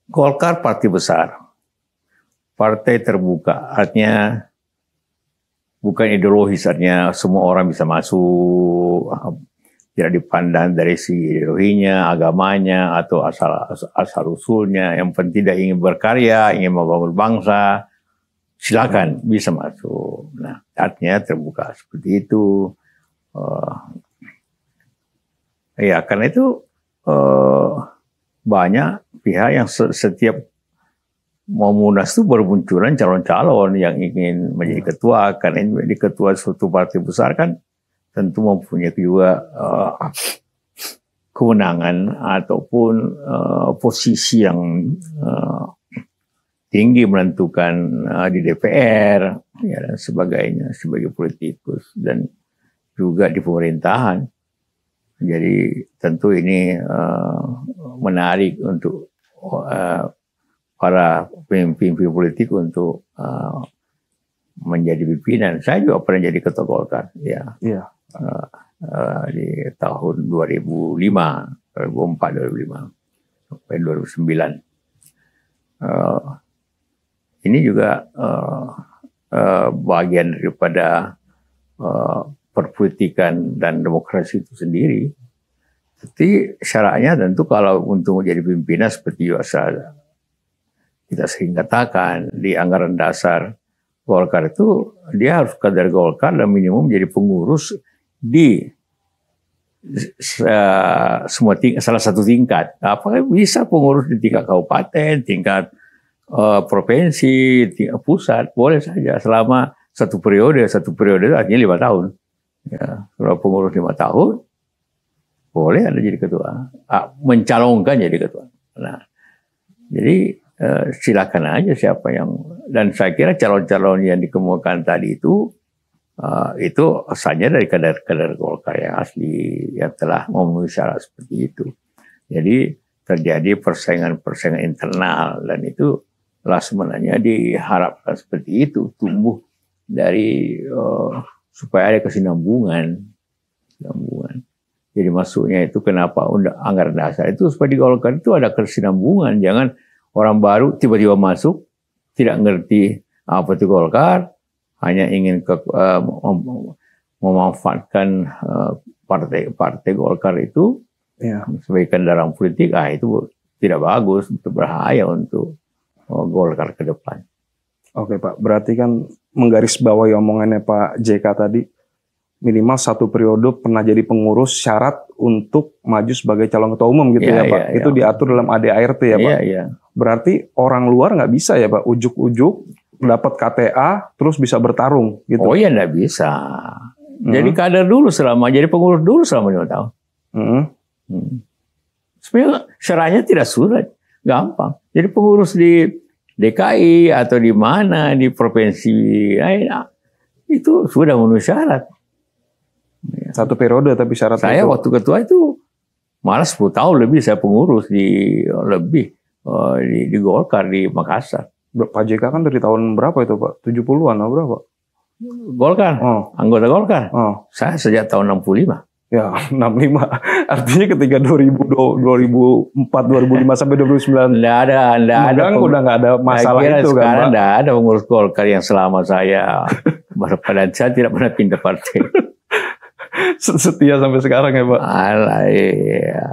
Golkar partai besar, partai terbuka, artinya bukan ideologis, artinya semua orang bisa masuk, tidak dipandang dari segi ideologinya, agamanya, atau asal usulnya. Yang penting tidak ingin berkarya, ingin membangun bangsa, silakan bisa masuk. Nah, artinya terbuka seperti itu. Ya, karena itu banyak pihak yang setiap mau munas itu bermunculan calon-calon yang ingin menjadi ketua. Karena ini menjadi ketua suatu partai besar kan tentu mempunyai juga kewenangan ataupun posisi yang tinggi menentukan di DPR ya, dan sebagainya sebagai politikus dan juga di pemerintahan. Jadi tentu ini menarik untuk para pemimpin politik untuk menjadi pimpinan. Saya juga pernah jadi ketua Golkar, ya. Iya. Di tahun 2005, 2004, 2005 sampai 2009. Ini juga bagian daripada perpolitikan dan demokrasi itu sendiri. Jadi syaratnya tentu kalau untuk menjadi pimpinan seperti biasa kita sering katakan di anggaran dasar Golkar itu dia harus kader Golkar dan minimum jadi pengurus di salah satu tingkat. Apakah bisa pengurus di tingkat kabupaten, tingkat provinsi, tingkat pusat, boleh saja selama satu periode artinya 5 tahun. Ya, kalau pengurus 5 tahun boleh Anda jadi ketua, mencalonkan jadi ketua. Nah, jadi silakan aja siapa yang, dan saya kira calon-calon yang dikemukakan tadi itu asalnya dari kader-kader Golkar yang asli yang telah memenuhi syarat seperti itu. Jadi terjadi persaingan internal dan itu lah sebenarnya diharapkan seperti itu, tumbuh dari supaya ada kesinambungan. Jadi maksudnya itu kenapa anggaran dasar itu supaya di Golkar itu ada kesinambungan, jangan orang baru tiba-tiba masuk, tidak ngerti apa itu Golkar, hanya ingin memanfaatkan partai Golkar itu sebagai kendaraan politik. Itu tidak bagus, itu berbahaya untuk Golkar ke depan. Oke Pak, berarti kan menggarisbawahi omongannya Pak JK tadi, minimal 1 periode pernah jadi pengurus, syarat untuk maju sebagai calon ketua umum gitu ya Pak. Itu diatur dalam ADART ya Pak. Berarti orang luar nggak bisa ya Pak, ujuk-ujuk dapat KTA terus bisa bertarung gitu. Oh iya, nggak bisa. Jadi kader dulu jadi pengurus dulu selama 5 tahun. Sebenarnya syaratnya tidak sulit, gampang. Jadi pengurus di DKI atau di mana, di provinsi itu sudah memenuhi syarat. 1 periode tapi syarat saya itu. Waktu ketua itu malah 10 tahun lebih saya pengurus di Golkar di Makassar. Pak JK kan dari tahun berapa itu Pak? 70-an atau berapa? Golkar, anggota Golkar. Saya sejak tahun 65. Ya, 65. Artinya ketika 2004, 2005 sampai 2009 udah nggak ada masalah itu kan, sekarang nggak ada pengurus Golkar yang selama saya pada saya tidak pernah pindah partai. Setia sampai sekarang ya Pak. Iya.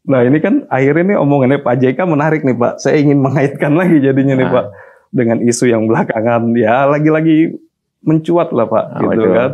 Nah ini kan akhirnya nih omongannya Pak JK menarik nih Pak. Saya ingin mengaitkan lagi jadinya nih Pak dengan isu yang belakangan ya lagi-lagi mencuat lah Pak, gitu kan.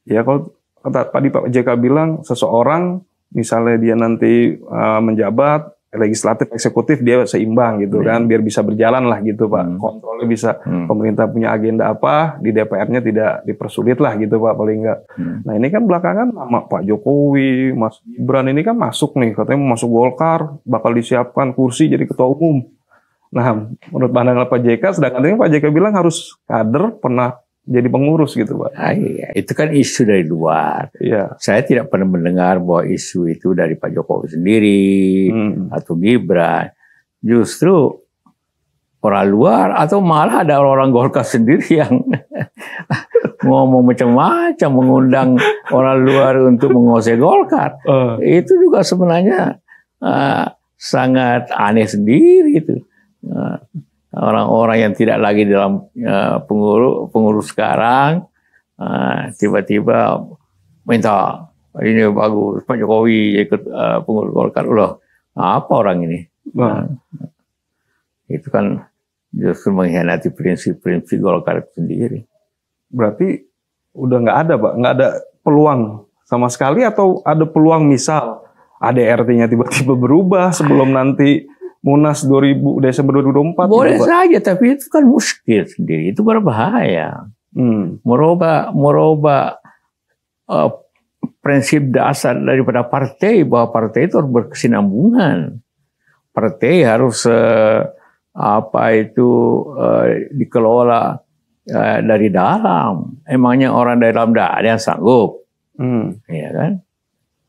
Ya kalau tadi Pak JK bilang seseorang misalnya dia nanti menjabat legislatif eksekutif dia seimbang gitu kan, biar bisa berjalan lah gitu Pak. Kontrolnya bisa, pemerintah punya agenda apa di DPR-nya tidak dipersulit lah gitu Pak, paling enggak. Nah ini kan belakangan nama Pak Jokowi, Mas Gibran ini kan masuk nih, katanya mau masuk Golkar, bakal disiapkan kursi jadi ketua umum. Nah menurut pandangan Pak JK, sedangkan ini Pak JK bilang harus kader pernah jadi pengurus gitu Pak. Iya, itu kan isu dari luar. Iya. Saya tidak pernah mendengar bahwa isu itu dari Pak Jokowi sendiri atau Gibran. Justru orang luar atau malah ada orang Golkar sendiri yang ngomong macam-macam, mengundang orang luar untuk menguasai Golkar. Itu juga sebenarnya sangat aneh sendiri itu. Orang-orang yang tidak lagi dalam pengurus sekarang tiba-tiba minta ini bagus Pak Jokowi ikut pengurus Golkar. Loh, apa orang ini? Itu kan justru mengkhianati prinsip-prinsip Golkar itu sendiri. Berarti udah nggak ada, Pak, nggak ada peluang sama sekali, atau ada peluang misal ADRT-nya tiba-tiba berubah sebelum nanti Munas Desember 2024? Boleh saja, tapi itu kan muskil sendiri, itu berbahaya. Merubah prinsip dasar daripada partai, bahwa partai itu harus berkesinambungan. Partai harus dikelola dari dalam. Emangnya orang dari dalam ada yang sanggup, ya kan?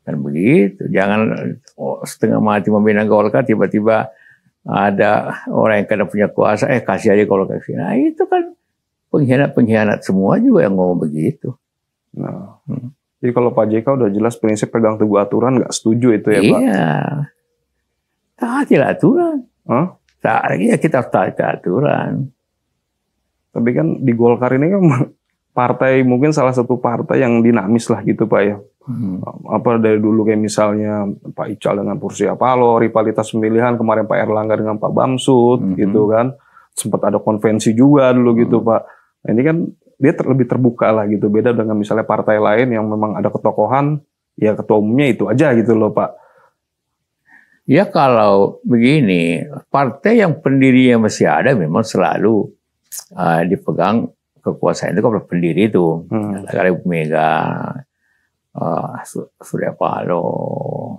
Kan begitu. Jangan setengah mati membina Golkar, tiba-tiba ada orang yang kadang punya kuasa, kasih aja Golkar. Nah itu kan pengkhianat semua juga yang ngomong begitu. Nah, jadi kalau Pak JK udah jelas prinsip pegang teguh aturan, nggak setuju itu ya, Pak? Iya, taatilah aturan. Ya kita harus taati aturan. Tapi kan di Golkar ini kan partai, mungkin salah satu partai yang dinamis lah gitu, Pak ya. Apa dari dulu kayak misalnya Pak Ical dengan Surya Paloh, rivalitas pemilihan kemarin Pak Erlangga dengan Pak Bamsud gitu kan. Sempat ada konvensi juga dulu gitu, Pak. Nah, ini kan dia lebih terbuka lah gitu, beda dengan misalnya partai lain yang memang ada ketokohan, ya ketua umumnya itu aja gitu loh, Pak. Ya kalau begini, partai yang pendirinya masih ada memang selalu dipegang kekuasaan itu kalau pendiri itu. Kayak Ibu Mega, Surya Paloh,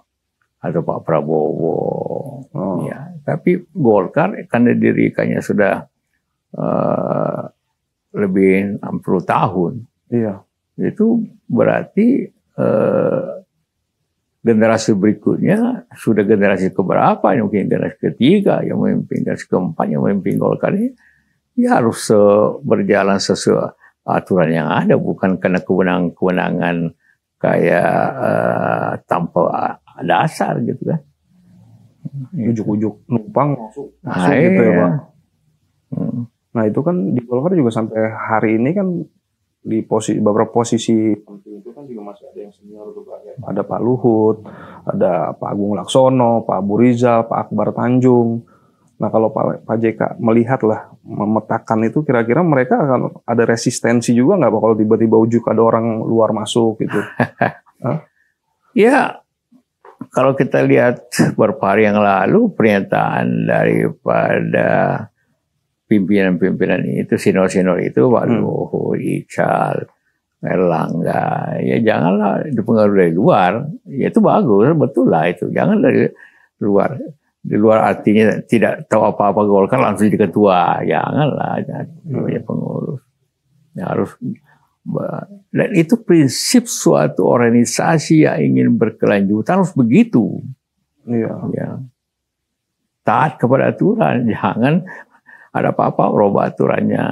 atau Pak Prabowo. Ya, tapi Golkar karena didirikannya sudah lebih 60 tahun. Iya. Itu berarti generasi berikutnya sudah generasi keberapa, mungkin generasi ketiga, yang memimpin generasi keempat, yang memimpin Golkar ini, ya harus berjalan sesuai aturan yang ada, bukan karena kewenangan kayak tanpa dasar gitu kan. Ujuk-ujuk numpang masuk gitu ya, Pak. Nah itu kan di Golkar juga sampai hari ini kan di beberapa posisi penting itu kan juga masih ada yang senior juga, ada Pak Luhut, ada Pak Agung Laksono, Pak Abu Rizal, Pak Akbar Tanjung. Nah kalau Pak JK melihatlah, memetakan itu, kira-kira mereka akan ada resistensi juga nggak Pak kalau tiba-tiba ujuk ada orang luar masuk gitu? Ya, kalau kita lihat beberapa hari yang lalu pernyataan daripada pimpinan-pimpinan itu, senior-senior itu, Pak Luhut, Ical, Erlangga, ya janganlah dipengaruhi dari luar. Ya itu bagus, betul lah itu. Jangan dari luar. Di luar artinya tidak tahu apa-apa Golkar langsung jadi ketua. Janganlah, jadi pengurus. Ya, harus. Dan itu prinsip suatu organisasi yang ingin berkelanjutan harus begitu. Iya. Ya. Taat kepada aturan, jangan ada apa-apa rubah aturannya.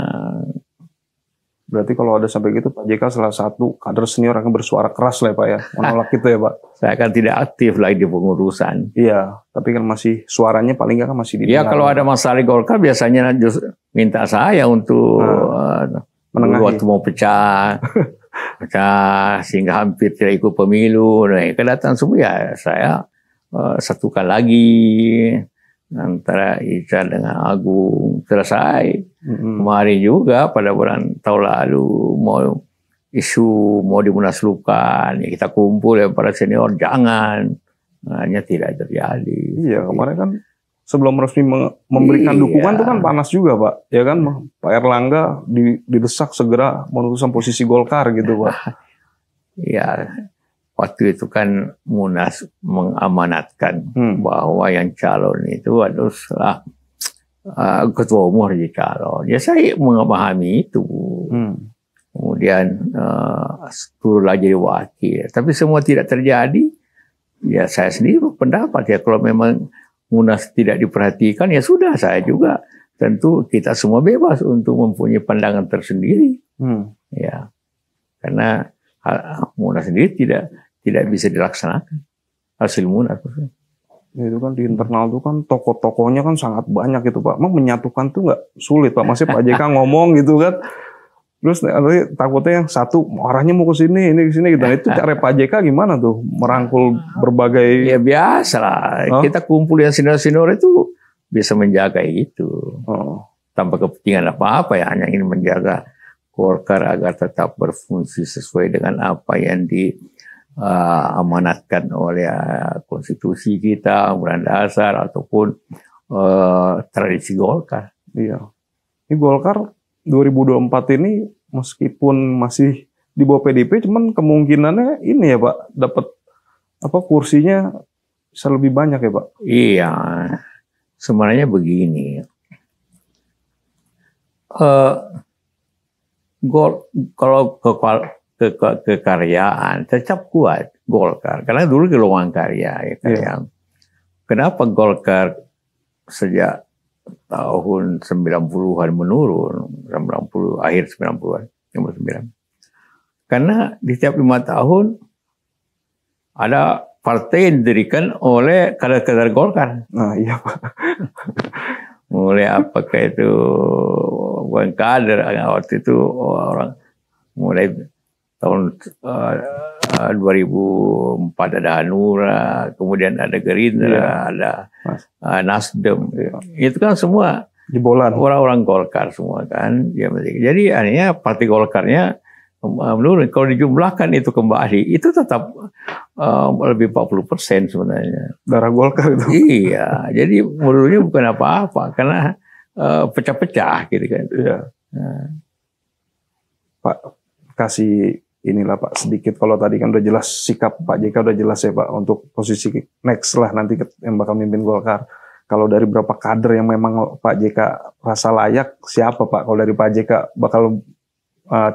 Berarti kalau ada sampai gitu, Pak JK salah satu kader senior akan bersuara keras lah Pak ya, menolak itu ya Pak. Saya kan tidak aktif lagi di pengurusan. Iya, tapi kan masih suaranya paling nggak kan masih didengar. Iya, kalau ada masalah Golkar biasanya minta saya untuk waktu mau pecah sehingga hampir tidak ikut pemilu. Nah, kedatangan semua ya saya satukan lagi antara Ical dengan Agung, selesai. Kemarin juga pada bulan tahun lalu mau dimunaslukan, ya kita kumpul ya para senior, jangan, hanya tidak terjadi. Iya, kemarin kan sebelum resmi memberikan dukungan itu kan panas juga Pak, ya kan Pak Erlangga didesak segera memutuskan posisi Golkar gitu Pak. Iya. Waktu itu kan Munas mengamanatkan bahwa yang calon itu adalah ketua umum harus calon. Ya saya memahami itu. Kemudian turun lagi jadi wakil. Tapi semua tidak terjadi. Ya saya sendiri berpendapat ya kalau memang Munas tidak diperhatikan ya sudah, saya juga tentu kita semua bebas untuk mempunyai pandangan tersendiri. Ya, karena Munas sendiri tidak bisa dilaksanakan hasil Munas. Itu kan di internal tuh kan tokoh-tokohnya kan sangat banyak gitu Pak. Emang menyatukan tuh nggak sulit Pak? Masih Pak JK ngomong gitu kan. Terus nanti takutnya yang satu arahnya mau ke sini, ini ke sini gitu. Nah, itu cara Pak JK gimana tuh merangkul berbagai? Ya biasa lah. Kita kumpul yang senior-senior itu bisa menjaga itu. Tanpa kepentingan apa-apa ya, hanya ingin menjaga Golkar agar tetap berfungsi sesuai dengan apa yang diamanatkan oleh konstitusi kita, undang dasar ataupun tradisi Golkar. Iya. Ini Golkar 2024 ini meskipun masih di bawah PDIP, cuman kemungkinannya ini ya Pak, dapat kursinya bisa lebih banyak ya Pak? Iya, sebenarnya begini. Kalau kekaryaan tetap kuat Golkar, karena dulu golongan karya. Kenapa Golkar sejak tahun 90-an menurun, 90 akhir 90-an, 99. Karena di setiap 5 tahun ada partai yang didirikan oleh kader-kader Golkar. Nah, iya Pak. Mulai apakah itu bukan kader, waktu itu orang mulai tahun 2004 ada Hanura, kemudian ada Gerindra, ada Nasdem. Itu kan semua jebolan orang-orang Golkar semua kan. Jadi akhirnya partai Golkarnya menurun. Kalau dijumlahkan itu kembali, itu tetap lebih 40% sebenarnya. Darah Golkar itu. Iya, jadi menurunnya bukan apa-apa karena pecah-pecah gitu kan. Iya. Pak, kasih inilah Pak sedikit, kalau tadi kan udah jelas sikap Pak JK udah jelas ya Pak untuk posisi next lah nanti yang bakal mimpin Golkar. Kalau dari berapa kader yang memang Pak JK rasa layak, siapa Pak? Kalau dari Pak JK bakal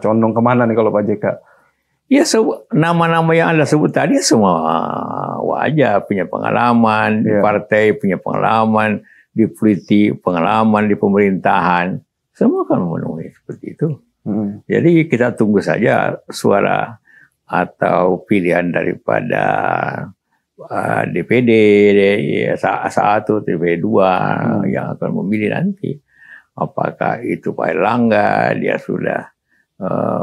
condong kemana nih kalau Pak JK? Ya, nama-nama yang Anda sebut tadi semua wajah, punya pengalaman di partai, punya pengalaman di politik, pengalaman di pemerintahan. Semua kan memenuhi seperti itu. Jadi kita tunggu saja suara atau pilihan daripada DPD, SA1, DPD 2 yang akan memilih nanti. Apakah itu Pak Erlangga, dia sudah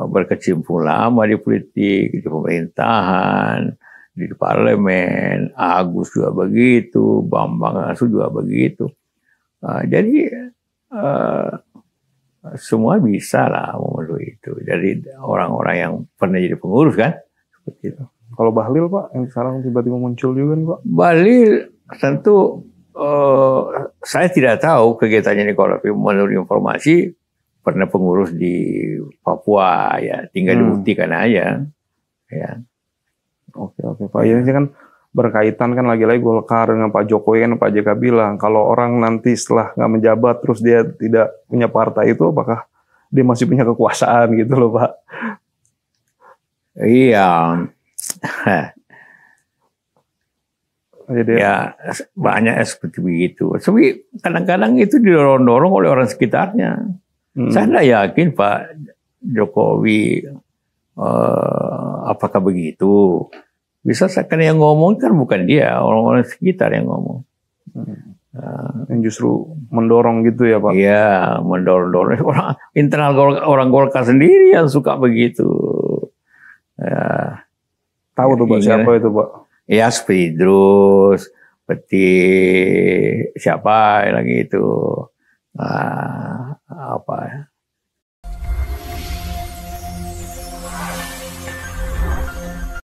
berkecimpung lama di politik, di pemerintahan, di parlemen, Agus juga begitu, Bambang Asu juga begitu. Jadi semua bisa lah memenuhi itu. Jadi orang-orang yang pernah jadi pengurus kan, seperti itu. Kalau Bahlil Pak, yang sekarang tiba-tiba muncul juga nih Pak? Bahlil tentu saya tidak tahu kegiatannya ini, kalau menurut informasi pernah pengurus di Papua ya, tinggal dibuktikan aja. Ya. Oke Pak. Ini kan berkaitan kan lagi-lagi Golkar dengan Pak Jokowi, kan Pak JK bilang kalau orang nanti setelah nggak menjabat terus dia tidak punya partai itu, apakah dia masih punya kekuasaan gitu loh Pak? Iya. Jadi ya banyak seperti begitu. Tapi kadang-kadang itu didorong-dorong oleh orang sekitarnya. Saya tidak yakin Pak Jokowi apakah begitu. Bisa karena yang ngomong kan bukan dia, orang-orang sekitar yang ngomong. Yang justru mendorong gitu ya Pak? Iya, mendorong-dorong. Orang internal orang Golkar sendiri yang suka begitu. Tahu tuh Pak, siapa itu Pak? Ya seperti Idrus, seperti siapa lagi itu. Apa